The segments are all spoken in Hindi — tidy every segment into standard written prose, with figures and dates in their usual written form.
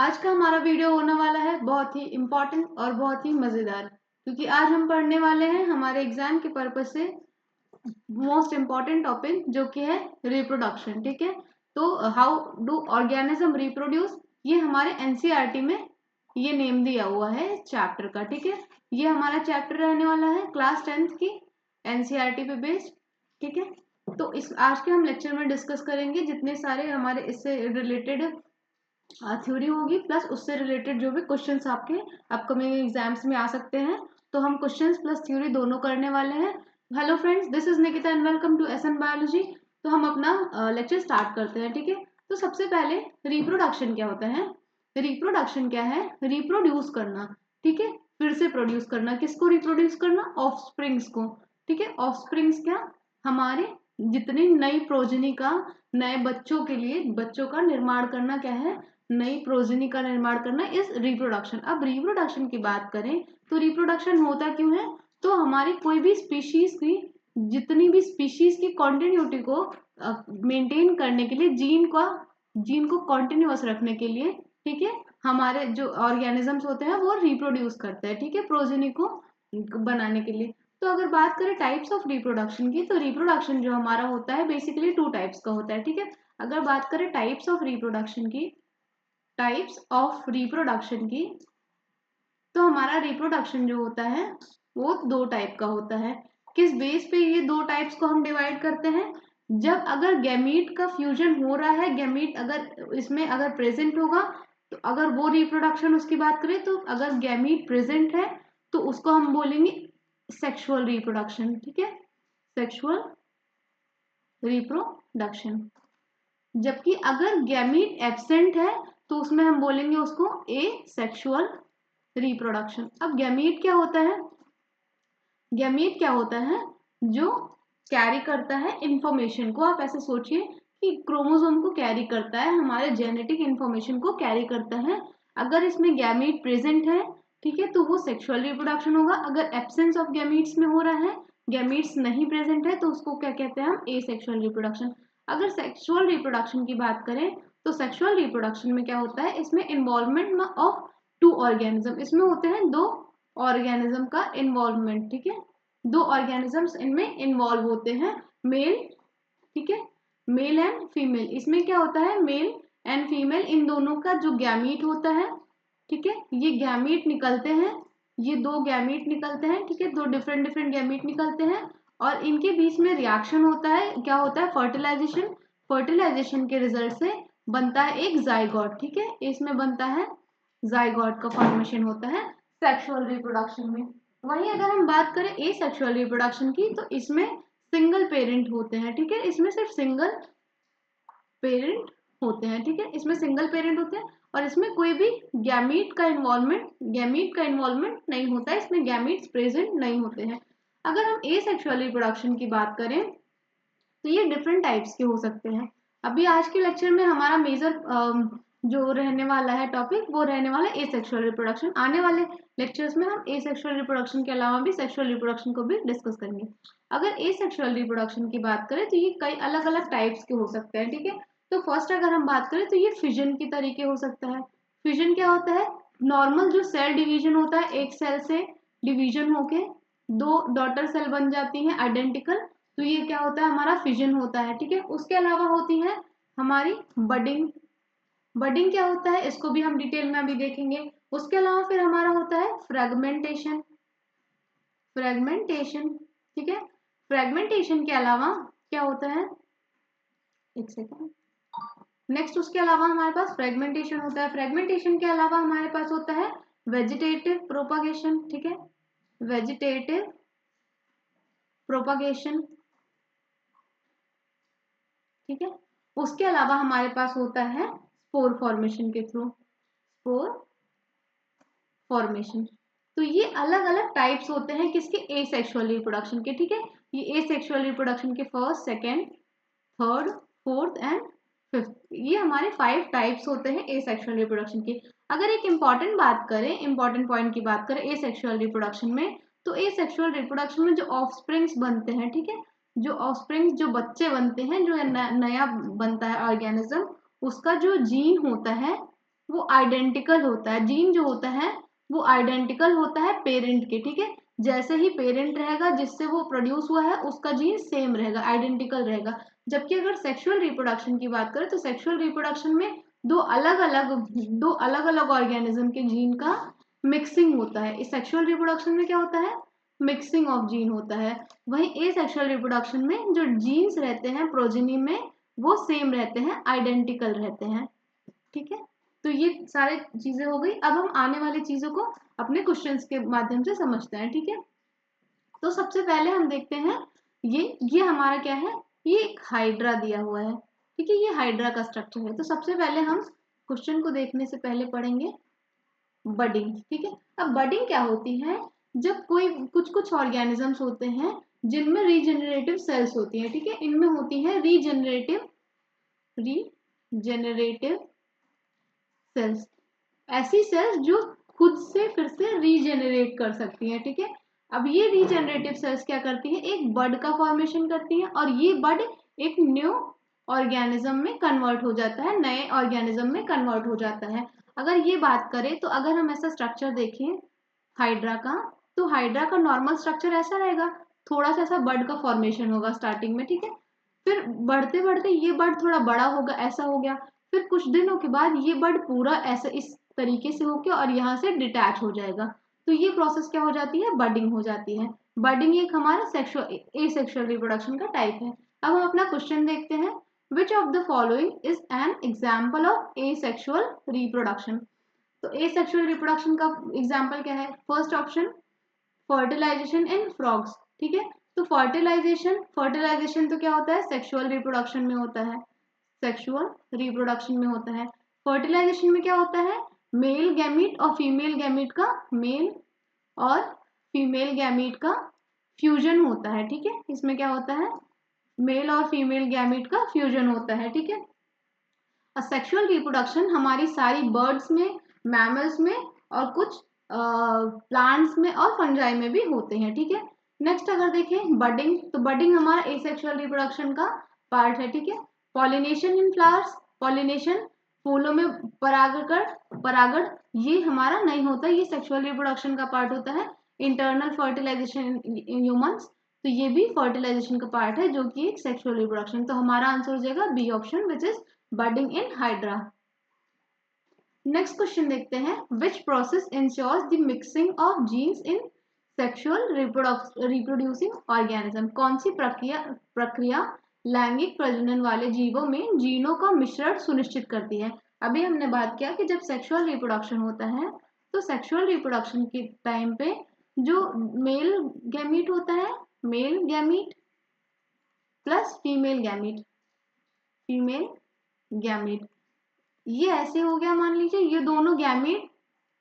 आज का हमारा वीडियो होने वाला है बहुत ही इम्पोर्टेंट और बहुत ही मज़ेदार, क्योंकि आज हम पढ़ने वाले हैं हमारे एग्जाम के पर्पज से मोस्ट इम्पॉर्टेंट टॉपिक जो कि है रिप्रोडक्शन। ठीक है, तो हाउ डू ऑर्गेनिज्म रिप्रोड्यूस, ये हमारे एनसीईआरटी में ये नेम दिया हुआ है चैप्टर का। ठीक है, ये हमारा चैप्टर रहने वाला है क्लास 10th की एनसीईआरटी पे बेस्ड। ठीक है, तो इस आज के हम लेक्चर में डिस्कस करेंगे जितने सारे हमारे इससे रिलेटेड थ्योरी होगी, प्लस उससे रिलेटेड जो भी क्वेश्चंस आपके अपकमिंग एग्जाम्स में आ सकते हैं, तो हम क्वेश्चंस प्लस थ्योरी दोनों करने वाले हैं। Hello friends, this is Nikita and welcome to SN biology. तो हम अपना लेक्चर स्टार्ट करते हैं। ठीक है, तो सबसे पहले रिप्रोडक्शन क्या होता है। रिप्रोडक्शन क्या है? रिप्रोड्यूस करना। ठीक है, फिर से प्रोड्यूस करना। किसको रिप्रोड्यूस करना? ऑफस्प्रिंग्स को। ठीक है, ऑफस्प्रिंग्स क्या? हमारे जितनी नई प्रोजनी का, नए बच्चों के लिए बच्चों का निर्माण करना क्या है? नई प्रोजनी का निर्माण करना इस रिप्रोडक्शन। अब रिप्रोडक्शन की बात करें तो रिप्रोडक्शन होता क्यों है? तो हमारी कोई भी स्पीशीज की, जितनी भी स्पीशीज की कॉन्टिन्यूटी को मेंटेन करने के लिए, जीन को कॉन्टिन्यूअस रखने के लिए, ठीक है, हमारे जो ऑर्गेनिजम्स होते हैं वो रिप्रोड्यूस करते हैं। ठीक है, प्रोजेनी को बनाने के लिए। तो अगर बात करें टाइप्स ऑफ रिप्रोडक्शन की, तो रिप्रोडक्शन जो हमारा होता है बेसिकली 2 टाइप्स का होता है। ठीक है, अगर बात करें टाइप्स ऑफ रिप्रोडक्शन की, तो हमारा रिप्रोडक्शन जो होता है वो 2 टाइप का होता है। किस बेस पे ये 2 टाइप्स को हम डिवाइड करते हैं? जब अगर गैमीट का फ्यूजन हो रहा है, गैमीट अगर इसमें अगर प्रेजेंट होगा, तो अगर वो रिप्रोडक्शन उसकी बात करें, तो अगर गैमीट प्रेजेंट है तो उसको हम बोलेंगे सेक्सुअल रिप्रोडक्शन। ठीक है, सेक्सुअल रिप्रोडक्शन। जबकि अगर गैमीट एब्सेंट है तो उसमें हम बोलेंगे उसको एसेक्सुअल रिप्रोडक्शन। अब गैमीट क्या होता है? गैमीट क्या होता है? जो कैरी करता है इंफॉर्मेशन को। आप ऐसे सोचिए कि क्रोमोसोम को कैरी करता है, हमारे जेनेटिक इंफॉर्मेशन को कैरी करता है। अगर इसमें गैमीट प्रेजेंट है, ठीक है, तो वो सेक्सुअल रिप्रोडक्शन होगा। अगर एब्सेंस ऑफ गैमीट्स में हो रहा है, गैमीट्स नहीं प्रेजेंट है, तो उसको क्या कहते हैं हम? Asexual reproduction. अगर सेक्सुअल रिप्रोडक्शन की बात करें तो सेक्सुअल रिप्रोडक्शन में क्या होता है? इसमें इन्वॉल्वमेंट ऑफ 2 ऑर्गेनिज्म, इसमें होते हैं 2 ऑर्गेनिज्म का इन्वॉल्वमेंट। ठीक है, 2 ऑर्गेनिजम्स इनमें इन्वॉल्व होते हैं, मेल, ठीक है, मेल एंड फीमेल। इसमें क्या होता है? मेल एंड फीमेल, इन दोनों का जो गैमीट होता है, ठीक है, ये गैमीट निकलते हैं, ये 2 गैमीट निकलते हैं। ठीक है, 2 डिफरेंट डिफरेंट गैमीट निकलते हैं और इनके बीच में रिएक्शन होता है। क्या होता है? फर्टिलाइजेशन। फर्टिलाइजेशन के रिजल्ट से बनता है एक जाइगोट। ठीक है, इसमें बनता है जाइगोट का फॉर्मेशन होता है सेक्सुअल रिप्रोडक्शन में। वहीं अगर हम बात करें एसेक्सुअल रिप्रोडक्शन की, तो इसमें सिंगल पेरेंट होते हैं। ठीक है, इसमें सिर्फ सिंगल पेरेंट होते हैं। ठीक है, इसमें सिंगल पेरेंट होते हैं और इसमें कोई भी गैमीट का इन्वॉल्वमेंट नहीं होता है, इसमें गैमीट्स प्रेजेंट नहीं होते हैं। अगर हम एसेक्सुअल रिप्रोडक्शन की बात करें तो ये डिफरेंट टाइप्स के हो सकते हैं। अभी आज के लेक्चर में हमारा मेजर जो रहने वाला है टॉपिक, वो रहने वाला है एसेक्सुअल रिप्रोडक्शन। आने वाले लेक्चर्स में हम एसेक्सुअल रिप्रोडक्शन के अलावा भी सेक्सुअल रिप्रोडक्शन को भी डिस्कस करेंगे। अगर एसेक्सुअल रिप्रोडक्शन की बात करें तो ये कई अलग अलग टाइप्स के हो सकते हैं। ठीक है, तो फर्स्ट अगर हम बात करें तो ये फिजन की तरीके हो सकता है। फिजन क्या होता है? नॉर्मल जो सेल डिवीजन होता है, एक सेल से डिवीजन होके 2 डॉटर सेल बन जाती हैं आइडेंटिकल, तो ये क्या होता है? हमारा फिजन होता है। ठीक है, उसके अलावा होती है हमारी बडिंग। बडिंग क्या होता है? इसको भी हम डिटेल में अभी देखेंगे। उसके अलावा फिर हमारा होता है फ्रेगमेंटेशन। फ्रेगमेंटेशन, ठीक है, फ्रेगमेंटेशन के अलावा क्या होता है? एक सेकेंड। नेक्स्ट उसके अलावा हमारे पास फ्रेगमेंटेशन होता है। फ्रेगमेंटेशन के अलावा हमारे पास होता है वेजिटेटिव प्रोपागेशन। ठीक है, वेजिटेटिव प्रोपागेशन, ठीक है। उसके अलावा हमारे पास होता है स्पोर फॉर्मेशन के थ्रू, स्पोर फॉर्मेशन। तो ये अलग अलग टाइप्स होते हैं किसके? एसेक्सुअल रिप्रोडक्शन के। ठीक है, ये एसेक्सुअल रिप्रोडक्शन के first, second, third, fourth and fifth, ये हमारे 5 टाइप्स होते हैं एसेक्सुअल रिप्रोडक्शन के। अगर एक इंपॉर्टेंट बात करें, इंपॉर्टेंट पॉइंट की बात करें एसेक्सुअल रिप्रोडक्शन में, तो एसेक्सुअल रिप्रोडक्शन में जो ऑफस्प्रिंग्स बनते हैं, ठीक है, जो ऑफस्प्रिंग्स, जो बच्चे बनते हैं, जो नया बनता है ऑर्गेनिज्म, उसका जो जीन होता है, वो आइडेंटिकल होता है, जीन जो होता है वो आइडेंटिकल होता है पेरेंट के, ठीक है। जैसे ही पेरेंट रहेगा जिससे वो प्रोड्यूस हुआ है उसका जीन सेम रहेगा, आइडेंटिकल रहेगा। जबकि अगर सेक्सुअल रिप्रोडक्शन की बात करें तो सेक्सुअल रिप्रोडक्शन में दो अलग अलग ऑर्गेनिज्म के जीन का मिक्सिंग होता है। इस सेक्सुअल रिप्रोडक्शन में क्या होता है, मिक्सिंग ऑफ जीन होता है। वहीं ए सेक्सुअल रिप्रोडक्शन में जो जीन्स रहते हैं प्रोजेनी में वो सेम रहते हैं, आइडेंटिकल रहते हैं, ठीक है। तो ये सारी चीजें हो गई। अब हम आने वाली चीजों को अपने क्वेश्चंस के माध्यम से समझते हैं, ठीक है। तो सबसे पहले हम देखते हैं ये हमारा क्या है, ये एक हाइड्रा दिया हुआ है, ठीक है। ये हाइड्रा का स्ट्रक्चर है। तो सबसे पहले हम क्वेश्चन को देखने से पहले पढ़ेंगे बडिंग, ठीक है। अब बडिंग क्या होती है, जब कोई कुछ कुछ ऑर्गेनिजम्स होते हैं जिनमें रीजेनरेटिव सेल्स होती है, ठीक है। इनमें होती है रीजेनरेटिव सेल्स, ऐसी सेल्स जो खुद से फिर से रीजेनरेट कर सकती हैं, ठीक है। अब ये रीजेनरेटिव सेल्स क्या करती हैं, एक बड का फॉर्मेशन करती हैं और ये बड एक न्यू ऑर्गेनिज्म में कन्वर्ट हो जाता है, नए ऑर्गेनिज्म में कन्वर्ट हो जाता है। अगर ये बात करें तो अगर हम ऐसा स्ट्रक्चर देखें हाइड्रा का, तो हाइड्रा का नॉर्मल स्ट्रक्चर ऐसा रहेगा, थोड़ा सा ऐसा बड का फॉर्मेशन होगा स्टार्टिंग में, ठीक है। फिर बढ़ते बढ़ते ये बड थोड़ा बड़ा होगा, ऐसा हो गया। फिर कुछ दिनों के बाद ये बड पूरा ऐसे इस तरीके से होके और यहाँ से डिटैच हो जाएगा। तो ये प्रोसेस क्या हो जाती है, बडिंग हो जाती है। बडिंग एक हमारा सेक्सुअल एसेक्सुअल रिप्रोडक्शन का टाइप है। अब हम अपना क्वेश्चन देखते हैं, which of the following is an example of asexual reproduction. तो एसेक्सुअल रिप्रोडक्शन का एग्जाम्पल क्या है, first option fertilisation in frogs, ठीक है। तो फर्टिलाइजेशन तो क्या होता है, सेक्सुअल रिप्रोडक्शन में होता है, सेक्सुअल रिप्रोडक्शन में होता है। फर्टिलाइजेशन में क्या होता है, मेल गैमीट और फीमेल गैमीट का फ्यूजन होता है, ठीक है। इसमें क्या होता है, मेल और फीमेल गैमीट का फ्यूजन होता है, ठीक है। सेक्सुअल रिप्रोडक्शन हमारी सारी बर्ड्स में, मैमल्स में और कुछ प्लांट्स में और फंजाई में भी होते हैं, ठीक है। नेक्स्ट अगर देखें बडिंग, तो बडिंग हमारा एसेक्सुअल रिप्रोडक्शन का पार्ट है, ठीक है। पॉलिनेशन इन फ्लावर्स, पॉलिनेशन फूलों में परागण ये हमारा नहीं होता, ये सेक्सुअल रिप्रोडक्शन का पार्ट होता है। इंटरनल फर्टिलाइजेशन इन ह्यूमंस, तो ये भी फर्टिलाइजेशन का पार्ट है जो कि एक सेक्सुअल रिप्रोडक्शन। तो हमारा आंसर हो जाएगा B option, which is budding in hydra. Next question देखते हैं, which process ensures the mixing of genes in sexual reproducing organism. कौन सी प्रक्रिया लैंगिक प्रजनन वाले जीवों में जीनों का मिश्रण सुनिश्चित करती है। अभी हमने बात किया कि जब सेक्सुअल रिप्रोडक्शन होता है तो सेक्सुअल रिप्रोडक्शन के टाइम पे जो मेल गैमीट होता है, male gamete plus female gamete ये ऐसे हो गया, मान लीजिए ये दोनों गैमीट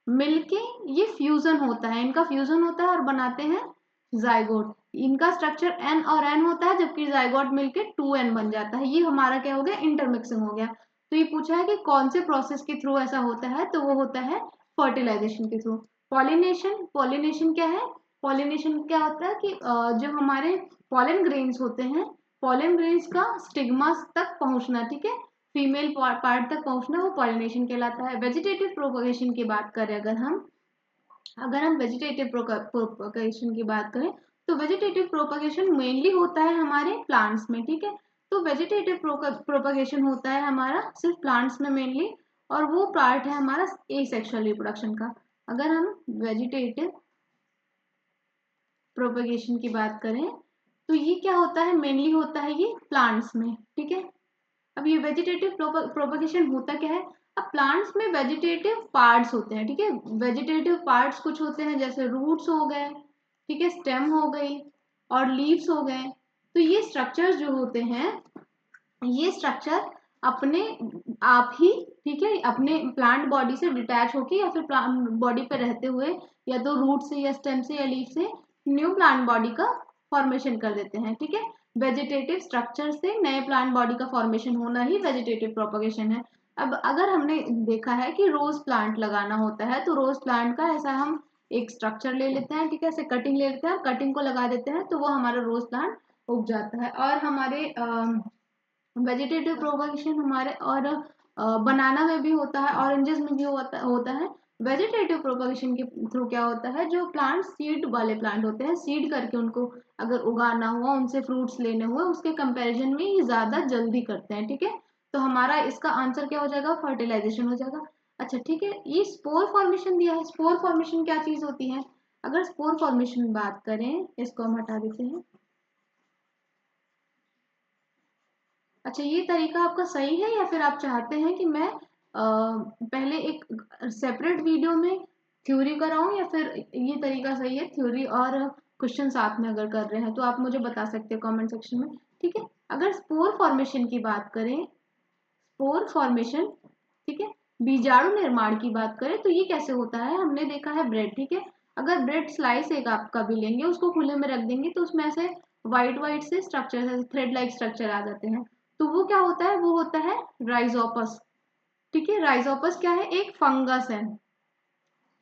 मिलके ये फ्यूजन होता है, इनका फ्यूजन होता है और बनाते हैं जाइगोट। इनका स्ट्रक्चर एन और एन होता है जबकि जाइगोट मिलके 2n बन जाता है। ये हमारा क्या हो गया, इंटरमिक्सिंग हो गया। तो ये पूछा है कि कौन से प्रोसेस के थ्रू ऐसा होता है, तो वो होता है फर्टिलाइजेशन के थ्रू। पॉलिनेशन क्या है, पॉलिनेशन क्या होता है कि जो हमारे पॉलन ग्रेन्स होते हैं, पॉलन ग्रेन्स का स्टिग्मा तक पहुंचना, ठीक है, फीमेल पार्ट तक पहुंचना, वो पॉलिनेशन कहलाता है। वेजिटेटिव प्रोपगेशन की बात करें अगर हम वेजिटेटिव प्रोपगेशन की बात करें तो वेजिटेटिव प्रोपगेशन मेनली होता है हमारे प्लांट्स में, ठीक है। तो वेजिटेटिव प्रोपगेशन होता है हमारा सिर्फ प्लांट्स में मेनली, और वो पार्ट है हमारा एसेक्सुअल रिप्रोडक्शन का। अगर हम वेजिटेटिव प्रोपगेशन की बात करें तो ये क्या होता है, मेनली होता है ये प्लांट्स में, ठीक है। अब ये वेजिटेटिव प्रोपगेशन होता क्या है, अब प्लांट्स में वेजिटेटिव पार्ट्स होते हैं, ठीक है। वेजिटेटिव पार्ट्स कुछ होते हैं जैसे रूट्स हो गए, ठीक है, स्टेम हो गई और लीव्स हो गए। तो ये स्ट्रक्चर्स जो होते हैं, ये स्ट्रक्चर अपने आप ही, ठीक है, अपने प्लांट बॉडी से डिटैच होके या फिर प्लांट बॉडी पे रहते हुए या तो रूट से या स्टेम से या लीफ से न्यू प्लांट बॉडी का फॉर्मेशन कर देते हैं, ठीक है। वेजिटेटिव स्ट्रक्चर से नए प्लांट बॉडी का फॉर्मेशन होना ही वेजिटेटिव प्रोपगेशन है। अब अगर हमने देखा है कि रोज प्लांट लगाना होता है तो रोज प्लांट का ऐसा हम एक स्ट्रक्चर ले लेते हैं, ठीक है, ऐसे कटिंग ले लेते हैं, कटिंग को लगा देते हैं तो वो हमारा रोज प्लांट उग जाता है। और हमारे वेजिटेटिव प्रोपगेशन हमारे और बनाना में भी होता है, ऑरेंजेस में भी होता है। वेजिटेटिव प्रोपगेशन के थ्रू क्या होता है, जो प्लांट सीड वाले प्लांट होते हैं, सीड करके उनको अगर उगाना हुआ, उनसे फ्रूट्स लेने हुए, उसके कंपैरिजन में ये ज्यादा जल्दी करते हैं। ठीक है, तो हमारा इसका आंसर क्या हो जाएगा, फर्टिलाइजेशन हो जाएगा। अच्छा ठीक है, ये स्पोर फॉर्मेशन दिया है। स्पोर फॉर्मेशन क्या चीज होती है, अगर स्पोर फॉर्मेशन बात करें, इसको हम हटा देते हैं। अच्छा, ये तरीका आपका सही है या फिर आप चाहते हैं कि मैं पहले एक सेपरेट वीडियो में थ्योरी कराऊं, या फिर ये तरीका सही है, थ्योरी और क्वेश्चन साथ में अगर कर रहे हैं तो आप मुझे बता सकते हो कमेंट सेक्शन में। ठीक है, अगर स्पोर फॉर्मेशन की बात करें, स्पोर फॉर्मेशन, ठीक है, बीजाणु निर्माण की बात करें तो ये कैसे होता है, हमने देखा है ब्रेड। ठीक है, अगर ब्रेड स्लाइस एक आप कभी लेंगे, उसको खुले में रख देंगे तो उसमें ऐसे व्हाइट व्हाइट से स्ट्रक्चर, थ्रेड लाइक स्ट्रक्चर आ जाते हैं, तो वो क्या होता है, वो होता है राइजोपस। ठीक है, राइजोपस क्या है, एक फंगस है,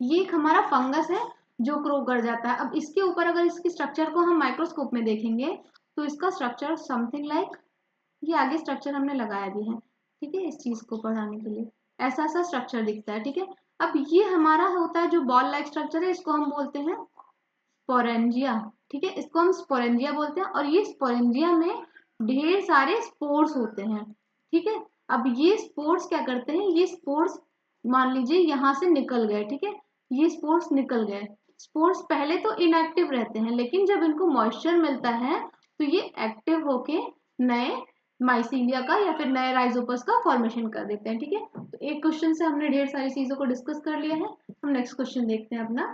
ये एक हमारा फंगस है जो ग्रो कर जाता है। अब इसके ऊपर अगर इसकी स्ट्रक्चर को हम माइक्रोस्कोप में देखेंगे तो इसका स्ट्रक्चर समथिंग लाइक, ये आगे स्ट्रक्चर हमने लगाया भी है, ठीक है, इस चीज को पढ़ाने के लिए ऐसा ऐसा स्ट्रक्चर दिखता है। ठीक है, अब ये हमारा होता है जो बॉल लाइक स्ट्रक्चर है, इसको हम बोलते हैं स्पोरेंजिया। ठीक है, इसको हम स्पोरेंजिया बोलते हैं, और ये स्पोरेंजिया में ढेर सारे स्पोर्स होते हैं। ठीक है, अब ये स्पोर्स क्या करते हैं, ये स्पोर्स मान लीजिए यहाँ से निकल गए। ठीक है, ये स्पोर्स निकल गए, स्पोर्स पहले तो इनएक्टिव रहते हैं, लेकिन जब इनको मॉइस्चर मिलता है तो ये एक्टिव होके नए माइसीलिया का या फिर नए राइजोपस का फॉर्मेशन कर देते हैं। ठीक है, तो एक क्वेश्चन से हमने ढेर सारी चीजों को डिस्कस कर लिया है। हम नेक्स्ट क्वेश्चन देखते हैं अपना।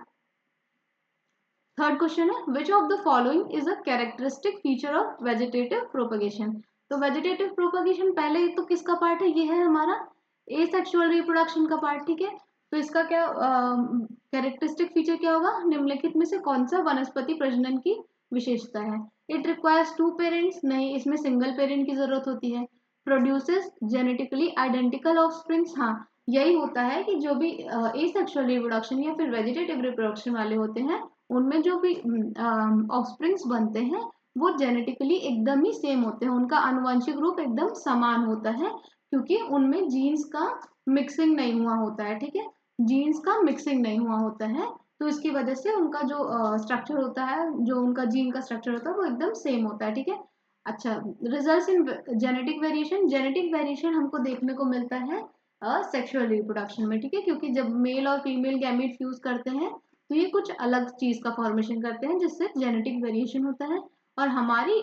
थर्ड क्वेश्चन है, which of the following is a characteristic feature of vegetative propagation. तो वेजिटेटिव प्रोपगेशन पहले तो किसका पार्ट है, ये है हमारा एसेक्सुअल रिप्रोडक्शन का पार्ट। ठीक है, तो इसका क्या कैरेक्टरिस्टिक फीचर क्या होगा, निम्नलिखित में से कौन सा वनस्पति प्रजनन की विशेषता है। इट रिक्वायर्स टू पेरेंट्स, नहीं, इसमें सिंगल पेरेंट की जरूरत होती है। प्रोड्यूसेस जेनेटिकली आइडेंटिकल ऑफस्प्रिंग्स, हाँ, यही होता है कि जो भी एसेक्सुअल रिप्रोडक्शन या फिर वेजिटेटिव रिप्रोडक्शन वाले होते हैं, उनमें जो भी ऑफस्प्रिंग्स बनते हैं वो जेनेटिकली एकदम ही सेम होते हैं, उनका आनुवंशिक रूप एकदम समान होता है, क्योंकि उनमें जीन्स का मिक्सिंग नहीं हुआ होता है। ठीक है, जीन्स का मिक्सिंग नहीं हुआ होता है, तो इसकी वजह से उनका जो स्ट्रक्चर होता है, जो उनका जीन का स्ट्रक्चर होता है, वो एकदम सेम होता है। ठीक है, अच्छा, result in genetic variation, genetic variation हमको देखने को मिलता है सेक्सुअल रिप्रोडक्शन में। ठीक है, क्योंकि जब मेल और फीमेल गैमीट फ्यूज करते हैं तो ये कुछ अलग चीज का फॉर्मेशन करते हैं, जिससे जेनेटिक वेरिएशन होता है, और हमारी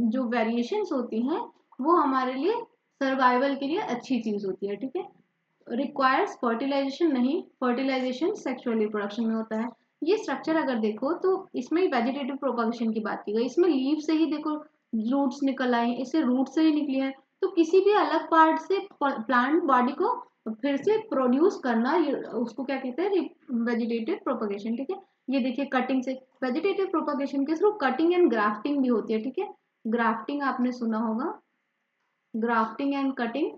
जो वेरिएशंस होती हैं वो हमारे लिए सर्वाइवल के लिए अच्छी चीज होती है। ठीक है, रिक्वायर्स फर्टिलाइजेशन, नहीं, फर्टिलाइजेशन सेक्सुअल रिप्रोडक्शन में होता है। ये स्ट्रक्चर अगर देखो तो इसमें वेजिटेटिव प्रोपगेशन की बात की गई, इसमें लीव से ही देखो रूट्स निकल आए हैं, इससे रूट से ही निकली है, तो किसी भी अलग पार्ट से प्लांट बॉडी को फिर से प्रोड्यूस करना, ये उसको क्या कहते हैं, वेजिटेटिव प्रोपगेशन। ठीक है, ये देखिए कटिंग से, वेजिटेटिव प्रोपगेशन के थ्रू कटिंग एंड ग्राफ्टिंग भी होती है। ठीक है, ग्राफ्टिंग आपने सुना होगा, ग्राफ्टिंग एंड कटिंग,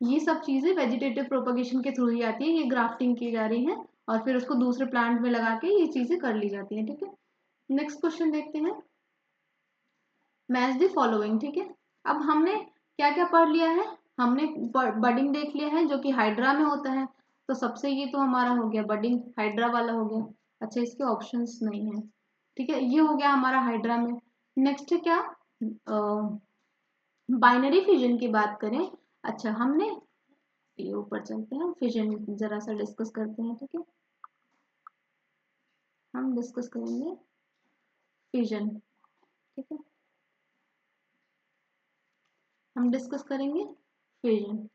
ये सब चीजें वेजिटेटिव प्रोपगेशन के थ्रू ही आती है, ये ग्राफ्टिंग की जा रही है और फिर उसको दूसरे प्लांट में लगा के ये चीजें कर ली जाती हैं। ठीक है, नेक्स्ट क्वेश्चन देखते हैं, मैच द फॉलोइंग। ठीक है, अब हमने क्या क्या पढ़ लिया है, हमने बडिंग देख लिया है जो कि हाइड्रा में होता है, तो सबसे ये तो हमारा हो गया बडिंग, हाइड्रा वाला हो गया। अच्छा, इसके ऑप्शंस नहीं है। ठीक है, ये हो गया हमारा हाइड्रा में। नेक्स्ट है क्या, बाइनरी फिजन की बात करें। अच्छा, हमने ये ऊपर चलते हैं, फिजन जरा सा डिस्कस करते हैं। ठीक है, हम डिस्कस करेंगे फिजन। ठीक है, हम डिस्कस करेंगे फिजन।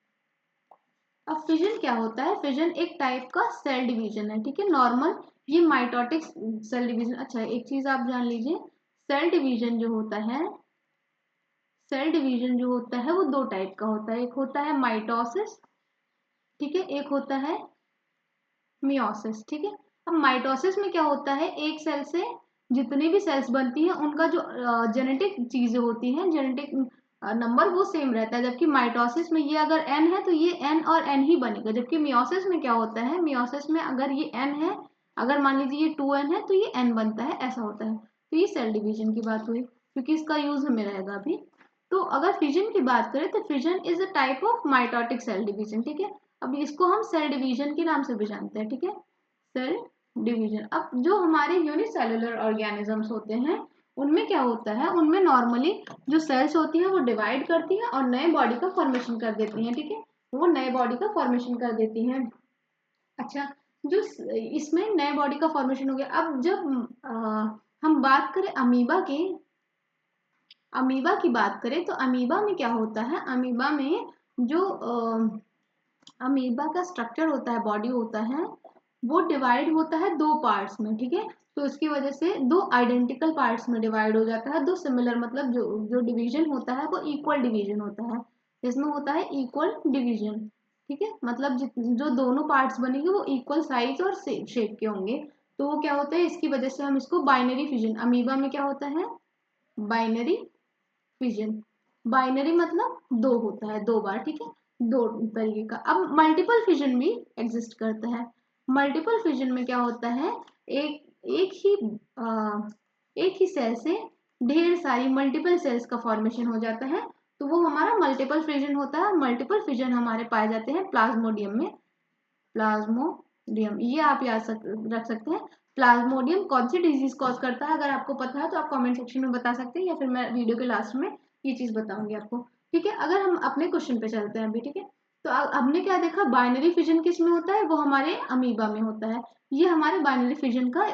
अब फिजन क्या होता है, फिजन एक टाइप का सेल डिवीजन है। ठीक है, नॉर्मल ये माइटोटिक सेल डिवीजन। अच्छा, एक चीज आप जान लीजिए, सेल डिवीजन जो होता है, सेल डिवीजन जो होता है वो दो टाइप का होता है, एक होता है माइटोसिस, ठीक है, एक होता है मियोसिस। ठीक है, अब माइटोसिस में क्या होता है, एक सेल से जितनी भी सेल्स बनती हैं उनका जो जेनेटिक चीजें होती हैं, जेनेटिक नंबर वो सेम रहता है, जबकि माइटोसिस में ये अगर एन है तो ये एन और एन ही बनेगा, जबकि मियोसिस में क्या होता है, मियोसिस में अगर ये एन है, अगर मान लीजिए ये 2n है तो ये n बनता है, ऐसा होता है। तो ये सेल डिवीजन की बात हुई, क्योंकि इसका यूज हमें रहेगा अभी। तो अगर फिजन की बात करें तो fission is a type of mitotic cell division, ठीक है। अब इसको हम सेल डिवीजन के नाम से भी जानते हैं, ठीक है, सेल डिवीजन। अब जो हमारे यूनिसेलुलर ऑर्गेनिजम्स होते हैं उनमें क्या होता है, उनमें नॉर्मली जो सेल्स होती हैं वो डिवाइड करती हैं और नए बॉडी का फॉर्मेशन कर देती हैं, ठीक है, वो नए बॉडी का फॉर्मेशन कर देती हैं। अच्छा, जो इसमें नए बॉडी का फॉर्मेशन हो गया। अब जब हम बात करें अमीबा की बात करें तो अमीबा में क्या होता है, अमीबा में जो अमीबा का स्ट्रक्चर होता है, बॉडी होता है, वो डिवाइड होता है दो पार्ट्स में, ठीक है। तो इसकी वजह से दो आइडेंटिकल पार्ट्स में डिवाइड हो जाता है, दो सिमिलर, मतलब जो जो डिवीजन होता है वो इक्वल डिवीजन होता है, इसमें होता है इक्वल डिवीजन, ठीक है। मतलब जो दोनों पार्ट्स बनेंगे वो इक्वल साइज और शेप के होंगे। तो वो क्या होता है, इसकी वजह से हम इसको बाइनरी फिजन, अमीबा में क्या होता है, बाइनरी फिजन। बाइनरी मतलब दो होता है, दो बार, ठीक है, दो तरीके का। अब मल्टीपल फिजन भी एग्जिस्ट करता है। मल्टीपल फिजन में क्या होता है, एक एक ही एक ही सेल से ढेर सारी मल्टीपल सेल्स का फॉर्मेशन हो जाता है, तो वो हमारा मल्टीपल फिजन होता है। मल्टीपल फिजन हमारे पाए जाते हैं प्लाज्मोडियम में। प्लाज्मोडियम ये आप याद रख सकते हैं। प्लाज्मोडियम कौन सी डिजीज कॉज करता है, अगर आपको पता है तो आप कमेंट सेक्शन में बता सकते हैं, या फिर मैं वीडियो के लास्ट में ये चीज बताऊंगी आपको, ठीक है। अगर हम अपने क्वेश्चन पे चलते हैं अभी, ठीक है, तो हमने क्या देखा, बाइनरी फिजन किस में होता है, वो हमारे अमीबा में होता है। ये हमारे बाइनरी फिजन का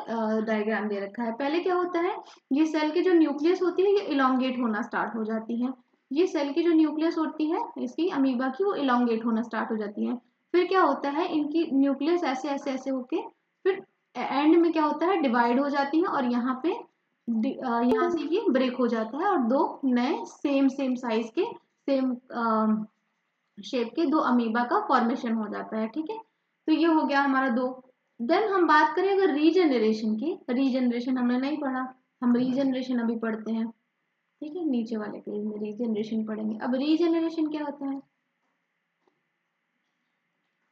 डायग्राम दे रखा है। पहले क्या होता है, ये सेल की जो न्यूक्लियस होती है ये इलोंगेट होना स्टार्ट हो जाती है। ये सेल की जो न्यूक्लियस होती है इसकी अमीबा की, वो इलोंगेट होना स्टार्ट हो जाती है। फिर क्या होता है, इनकी न्यूक्लियस ऐसे ऐसे ऐसे होके फिर एंड में क्या होता है, डिवाइड हो जाती है, और यहाँ पे यहाँ से ये ब्रेक हो जाता है और दो नए सेम सेम साइज के, सेम शेप के दो अमीबा का फॉर्मेशन हो जाता है, ठीक है। तो ये हो गया हमारा दो। देन हम बात करें अगर रीजनरेशन की, रीजनरेशन हमने नहीं पढ़ा, हम रीजनरेशन अभी पढ़ते हैं, ठीक है, नीचे वाले पेज में रीजनरेशन पढ़ेंगे। अब रीजनरेशन क्या होता है,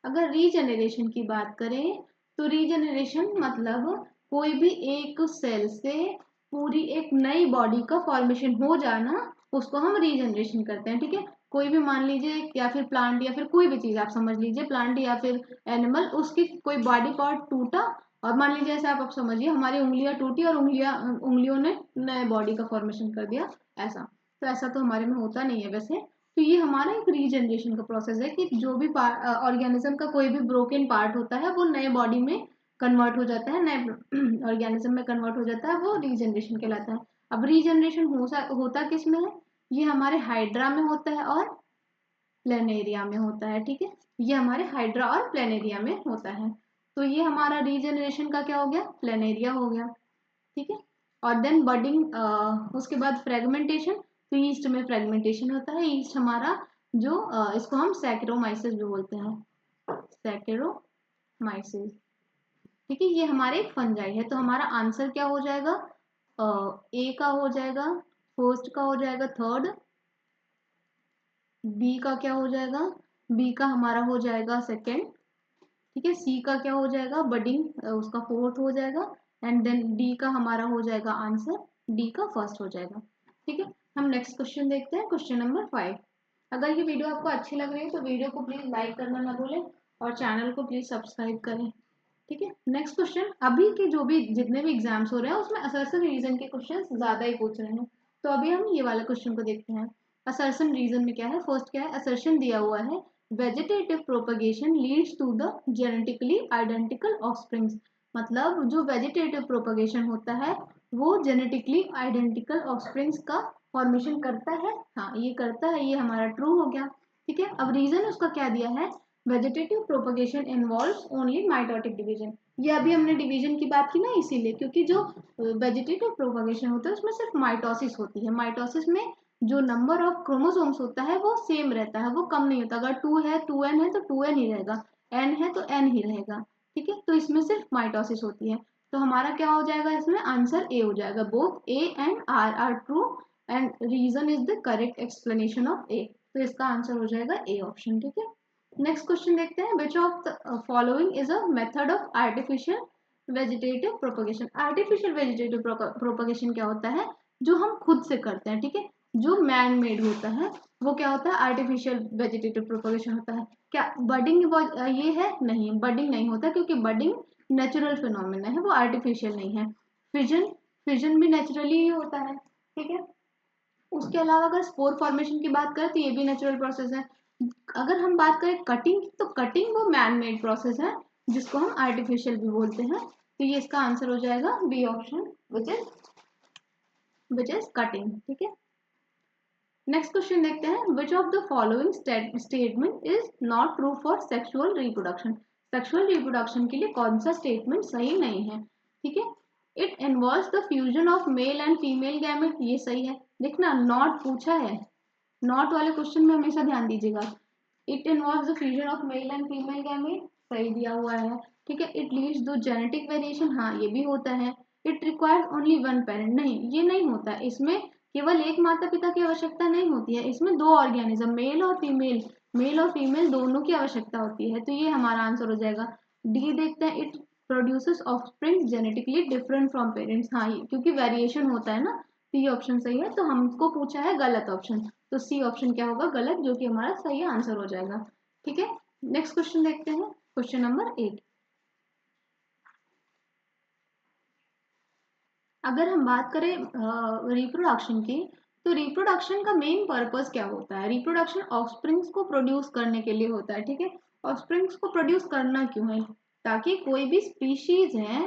अगर रीजनरेशन की बात करें तो रीजनरेशन मतलब कोई भी एक सेल से पूरी एक नई बॉडी का फॉर्मेशन हो जाना, उसको हम रीजनरेशन करते हैं, ठीक है। कोई भी मान लीजिए, या फिर प्लांट, या फिर कोई भी चीज आप समझ लीजिए, प्लांट या फिर एनिमल, उसकी कोई बॉडी पार्ट टूटा, और मान लीजिए ऐसे आप समझिए हमारी उंगलियां टूटी और उंगलियों ने नए बॉडी का फॉर्मेशन कर दिया, ऐसा। तो ऐसा तो हमारे में होता नहीं है वैसे। तो ये हमारा एक रीजनरेशन का प्रोसेस है कि जो भी ऑर्गेनिज्म का कोई भी ब्रोकन पार्ट होता है वो नए बॉडी में कन्वर्ट हो जाता है, नए ऑर्गेनिज्म में कन्वर्ट हो जाता है, वो रीजनरेशन कहलाता है। अब रीजनरेशन होता किस में है, ये हमारे हाइड्रा में होता है और प्लेनेरिया में होता है, ठीक है, ये हमारे हाइड्रा और प्लेनेरिया में होता है। तो ये हमारा रीजनरेशन का क्या हो गया, प्लेनेरिया हो गया, ठीक है। और देन बडिंग, उसके बाद फ्रेगमेंटेशन। तो ईस्ट में फ्रेगमेंटेशन होता है, ईस्ट हमारा जो इसको हम सैकेरोमाइसिस भी बोलते हैं, सैकेरोमाइसिस, ठीक है, ये हमारे एक फंजाई है। तो हमारा आंसर क्या हो जाएगा, ए का हो जाएगा, फर्स्ट का हो जाएगा थर्ड, बी का क्या हो जाएगा, बी का हमारा हो जाएगा सेकेंड, ठीक है, सी का क्या हो जाएगा, बडिंग, उसका फोर्थ हो जाएगा, एंड देन डी का हमारा हो जाएगा आंसर, डी का फर्स्ट हो जाएगा, ठीक है। हम नेक्स्ट क्वेश्चन देखते हैं, क्वेश्चन नंबर 5। अगर ये वीडियो आपको अच्छी लग रही है तो वीडियो को प्लीज लाइक करना ना भूलें और चैनल को प्लीज सब्सक्राइब करें, ठीक है। नेक्स्ट क्वेश्चन, अभी के जो भी जितने भी एग्जाम्स हो रहे हैं उसमें असर्शन रीजन के क्वेश्चन ज्यादा ही पूछ रहे हैं, तो अभी हम ये वाला क्वेश्चन को देखते हैं। असर्शन रीजन में क्या है, फर्स्ट क्या है, असर्शन दिया हुआ है vegetative propagation leads to the genetically identical offsprings. मतलब जो वेजिटेटिव प्रोपगेशन होता है वो जेनेटिकली आइडेंटिकल ऑफस्प्रिंग्स का फॉर्मेशन करता है, हाँ ये करता है, ये हमारा ट्रू हो गया, ठीक है। अब रीजन उसका क्या दिया है, vegetative propagation involves only mitotic division. ये अभी हमने डिवीजन की बात की ना, इसीलिए, क्योंकि जो वेजिटेटिव प्रोपगेशन होता है उसमें सिर्फ माइटोसिस होती है, माइटोसिस में जो नंबर ऑफ क्रोमोसोम्स होता है वो सेम रहता है, वो कम नहीं होता। अगर 2 है 2n है तो 2n ही रहेगा, n है तो n ही रहेगा, ठीक है। तो इसमें सिर्फ माइटोसिस होती है। तो हमारा क्या हो जाएगा, इसमें आंसर ए हो जाएगा, both A and R true and reason is the correct explanation of A. तो इसका आंसर हो जाएगा ए ऑप्शन, ठीक है। नेक्स्ट क्वेश्चन देखते हैं, which of the following is a method of artificial vegetative propagation. Artificial vegetative propagation क्या होता है, जो हम खुद से करते हैं, ठीक है, जो मैन मेड होता है वो क्या होता है, आर्टिफिशियल वेजिटेटिव प्रोपगेशन होता है। क्या बडिंग ये है? नहीं, बडिंग नहीं होता, क्योंकि बडिंग नेचुरल फिनोमिना है, वो आर्टिफिशियल नहीं है। फिजन, फिजन भी नेचुरली ही होता है, ठीक है। उसके अलावा अगर स्पोर फॉर्मेशन की बात करें तो ये भी नेचुरल प्रोसेस है। अगर हम बात करें कटिंग की, तो कटिंग वो मैन मेड प्रोसेस है, जिसको हम आर्टिफिशियल भी बोलते हैं। तो ये इसका आंसर हो जाएगा B option, which is cutting, ठीक है। नेक्स्ट क्वेश्चन देखते हैं, which of the following statement is not true for sexual reproduction. Sexual reproduction के लिए कौन सा स्टेटमेंट सही नहीं है, ठीक है। It involves the fusion of male and female gamete, ये सही है। देखना नॉट पूछा है, नॉट वाले क्वेश्चन में हमेशा ध्यान दीजिएगा। It involves the fusion of male and female gamete, सही दिया हुआ है, ठीक है। It leads to genetic variation, हाँ ये भी होता है। It requires only one parent, नहीं ये नहीं होता, इसमें केवल एक माता पिता की आवश्यकता नहीं होती है, इसमें दो ऑर्गेनिज्म मेल और फीमेल दोनों की आवश्यकता होती है। तो ये हमारा आंसर हो जाएगा। डी देखते हैं, it produces offspring genetically different from parents, हाँ क्योंकि वेरिएशन होता है ना, तो ये ऑप्शन सही है। तो हमको पूछा है गलत ऑप्शन, तो सी ऑप्शन क्या होगा, गलत, जो कि हमारा सही आंसर हो जाएगा, ठीक है। नेक्स्ट क्वेश्चन देखते हैं, क्वेश्चन नंबर 8। अगर हम बात करें रिप्रोडक्शन की, तो रिप्रोडक्शन का मेन पर्पस क्या होता है? रिप्रोडक्शन ऑफस्प्रिंग्स को प्रोड्यूस करने के लिए होता है, ठीक है। ऑफस्प्रिंग्स को प्रोड्यूस करना क्यों है? ताकि कोई भी स्पीशीज है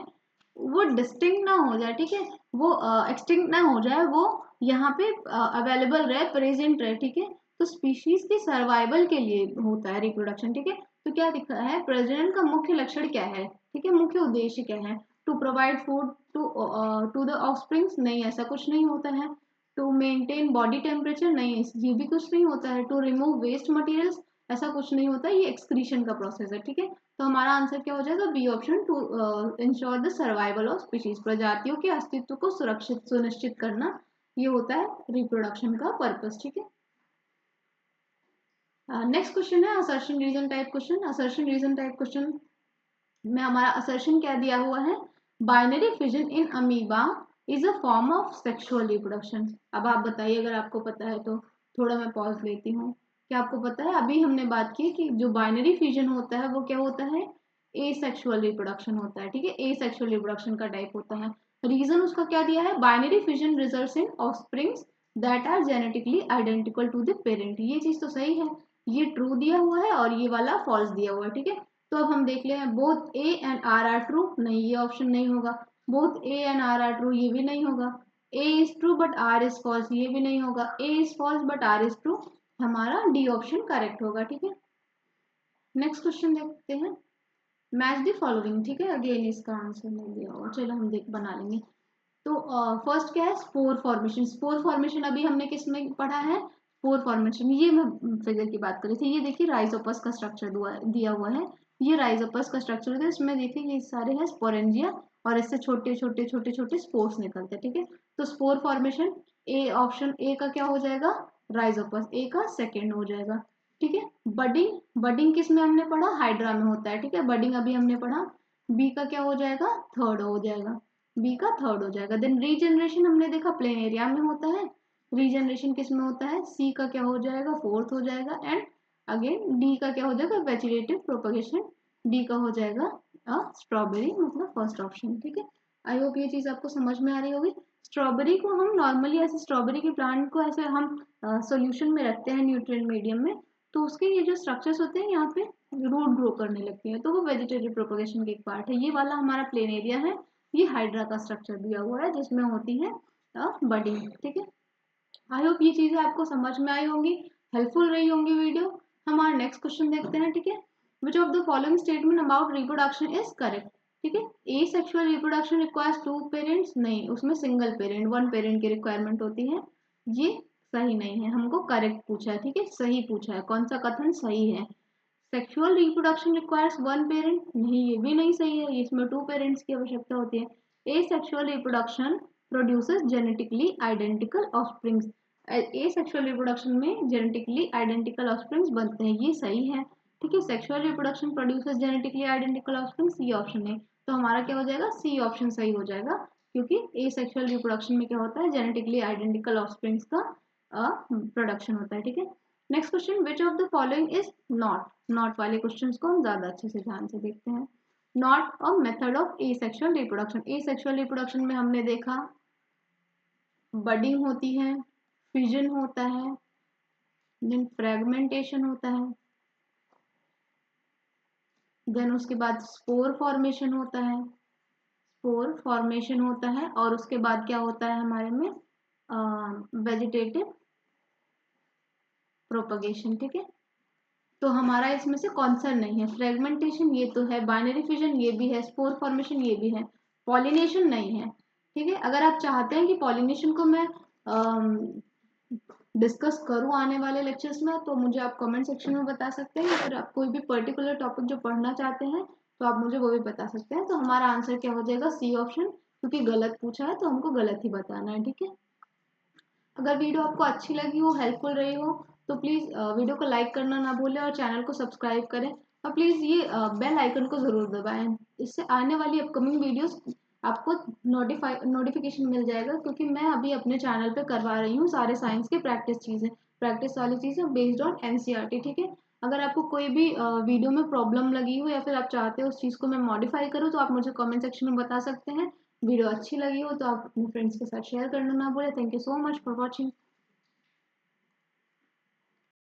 वो डिस्टिंक्ट ना हो जाए, ठीक है, वो एक्सटिंक्ट ना हो जाए, वो यहाँ पे अवेलेबल रहे, प्रेजेंट रहे, ठीक है। तो स्पीशीज के सर्वाइवल के लिए होता है रिप्रोडक्शन, ठीक है। तो क्या दिखा है, प्रजनन का मुख्य लक्षण क्या है, ठीक है, मुख्य उद्देश्य क्या है? To provide food to the offsprings, नहीं ऐसा कुछ नहीं होता है। टू मेंटेन बॉडी टेम्परेचर, नहीं ये भी कुछ नहीं होता है। टू रिमूव वेस्ट मटेरियल्स, ऐसा कुछ नहीं होता है, ये एक्सक्रीशन का प्रोसेस है, ठीक है। तो हमारा आंसर क्या हो जाएगा, B option, to ensure the survival of species, प्रजातियों के अस्तित्व को सुरक्षित सुनिश्चित करना, ये होता है रिप्रोडक्शन का पर्पस, ठीक है। नेक्स्ट क्वेश्चन है assertion reason type question. Assertion reason type question में हमारा असर्शन क्या दिया हुआ है, binary fission in amoeba is a form of sexual reproduction. अब आप बताइए अगर आपको पता है तो, थोड़ा मैं पॉज लेती हूँ। क्या आपको पता है, अभी हमने बात की कि जो बाइनरी फिजन होता है वो क्या होता है, ए सेक्सुअल रिप्रोडक्शन होता है, ठीक है, ए सेक्सुअल रिप्रोडक्शन का टाइप होता है। रीजन उसका क्या दिया है, binary fission results in offsprings that are genetically identical to the parent, ये चीज तो सही है, ये ट्रू दिया हुआ है और ये वाला फॉल्स दिया हुआ है, ठीक है। तो अब हम देख ले हैं, both A and R true, नहीं ये ऑप्शन नहीं होगा। Both A and R true, ये भी नहीं होगा। A is true but R is false, ये भी नहीं होगा। A is false but R is true, हमारा डी ऑप्शन करेक्ट होगा, ठीक है। नेक्स्ट क्वेश्चन देखते हैं, मैच द फॉलोइंग, ठीक है। अगेन इसका आंसर नहीं दिया होगा, चलो हम देख बना लेंगे। तो फर्स्ट क्या है, स्पोर फॉर्मेशन। स्पोर फॉर्मेशन अभी हमने किस में पढ़ा है, स्पोर फॉर्मेशन, ये मैं फिगर की बात करी थी। ये देखिए राइजोपस का स्ट्रक्चर दिया हुआ है, ये राइजोपस का स्ट्रक्चर है, इसमें देखिए ये सारे हैं स्पोरेंजिया, और इससे छोटे छोटे छोटे छोटे स्पोर्स निकलते हैं, ठीक है। तो spore formation, A option A का क्या हो जाएगा, राइजोपस, ए का सेकेंड हो जाएगा, ठीक है। बडिंग, बडिंग किस में हमने पढ़ा, हाइड्रा में होता है, ठीक है, बडिंग अभी हमने पढ़ा। बी का क्या हो जाएगा, थर्ड हो जाएगा, बी का थर्ड हो जाएगा। देन रीजनरेशन हमने देखा प्लेन एरिया में होता है, रीजनरेशन किस में होता है, सी का क्या हो जाएगा, फोर्थ हो जाएगा। एंड अगेन डी का क्या हो जाएगा, वेजिटेटिव प्रोपगेशन, डी का हो जाएगा स्ट्रॉबेरी, मतलब फर्स्ट ऑप्शन, ठीक है। आई होप ये चीज आपको समझ में आ रही होगी। स्ट्रॉबेरी को हम नॉर्मली ऐसे, स्ट्रॉबेरी के प्लांट को ऐसे हम सोल्यूशन में रखते हैं न्यूट्रिएंट मीडियम में, तो उसके ये जो स्ट्रक्चर्स होते हैं यहाँ पे रूट ग्रो करने लगती है, तो वो वेजिटेटिव प्रोपगेशन के एक पार्ट है। ये वाला हमारा प्लेन एरिया है, ये हाइड्रा का स्ट्रक्चर दिया हुआ है जिसमें होती है बडिंग, ठीक है। आई होप ये चीजें आपको समझ में आई होंगी, हेल्पफुल रही होंगी वीडियो। हमारा नेक्स्ट क्वेश्चन देखते हैं, ठीक है। Which of the following statement about reproduction is correct, ठीक है। Asexual reproduction requires two parents, नहीं उसमें सिंगल पेरेंट, वन पेरेंट की रिक्वायरमेंट होती है, ये सही नहीं है, हमको करेक्ट पूछा है, ठीक है, सही पूछा है, कौन सा कथन सही है। Sexual reproduction requires one parent, नहीं ये भी नहीं सही है, इसमें टू पेरेंट्स की आवश्यकता होती है। Asexual reproduction produces genetically identical offsprings, ए सेक्सुअल रिप्रोडक्शन में जेनेटिकली आइडेंटिकल ऑफस्प्रिंग्स बनते हैं, ये सही है, ठीक है। Sexual reproduction produces genetically identical offsprings, ये ऑप्शन है, तो हमारा क्या हो जाएगा, सी ऑप्शन सही हो जाएगा, क्योंकि ए सेक्सुअल रिप्रोडक्शन में क्या होता है, जेनेटिकली आइडेंटिकल ऑफस्प्रिंग्स का प्रोडक्शन होता है, ठीक है। Next question, which of the following is not. Not वाले क्वेश्चंस को हम ज्यादा अच्छे से ध्यान से देखते हैं। Not a method of asexual reproduction. Asexual reproduction में हमने देखा बडिंग होती है, फिजन होता है, देन फ्रेगमेंटेशन होता है, देन उसके बाद स्पोर फॉर्मेशन होता है, स्पोर फॉर्मेशन होता है, और उसके बाद क्या होता है हमारे में वेजिटेटिव प्रोपगेशन, ठीक है। तो हमारा इसमें से कौन सा नहीं है, फ्रेगमेंटेशन ये तो है, बाइनरी फिजन ये भी है, स्पोर फॉर्मेशन ये भी है, पॉलिनेशन नहीं है, ठीक है। अगर आप चाहते हैं कि पॉलिनेशन को मैं डिस्कस करूं आने वाले लेक्चर्स में, तो मुझे आप कमेंट सेक्शन में बता सकते हैं, या फिर आप कोई भी पर्टिकुलर टॉपिक जो पढ़ना चाहते हैं तो आप मुझे वो भी बता सकते हैं। तो हमारा आंसर क्या हो जाएगा, सी ऑप्शन, क्योंकि गलत पूछा है तो हमको गलत ही बताना है, ठीक है। अगर वीडियो आपको अच्छी लगी हो, हेल्पफुल रही हो, तो प्लीज़ वीडियो को लाइक करना ना भूलें और चैनल को सब्सक्राइब करें, और प्लीज़ ये बेल आइकन को ज़रूर दबाएं। इससे आने वाली अपकमिंग वीडियोस आपको नोटिफिकेशन मिल जाएगा, क्योंकि मैं अभी अपने चैनल पे करवा रही हूँ सारे साइंस के प्रैक्टिस वाली चीज़ें बेस्ड ऑन एनसीईआरटी, ठीक है। अगर आपको कोई भी वीडियो में प्रॉब्लम लगी हो, या फिर आप चाहते हो उस चीज़ को मैं मॉडिफाई करूँ, तो आप मुझे कमेंट सेक्शन में बता सकते हैं। वीडियो अच्छी लगी हो तो आप अपने फ्रेंड्स के साथ शेयर करना ना भूलें। Thank you so much for watching.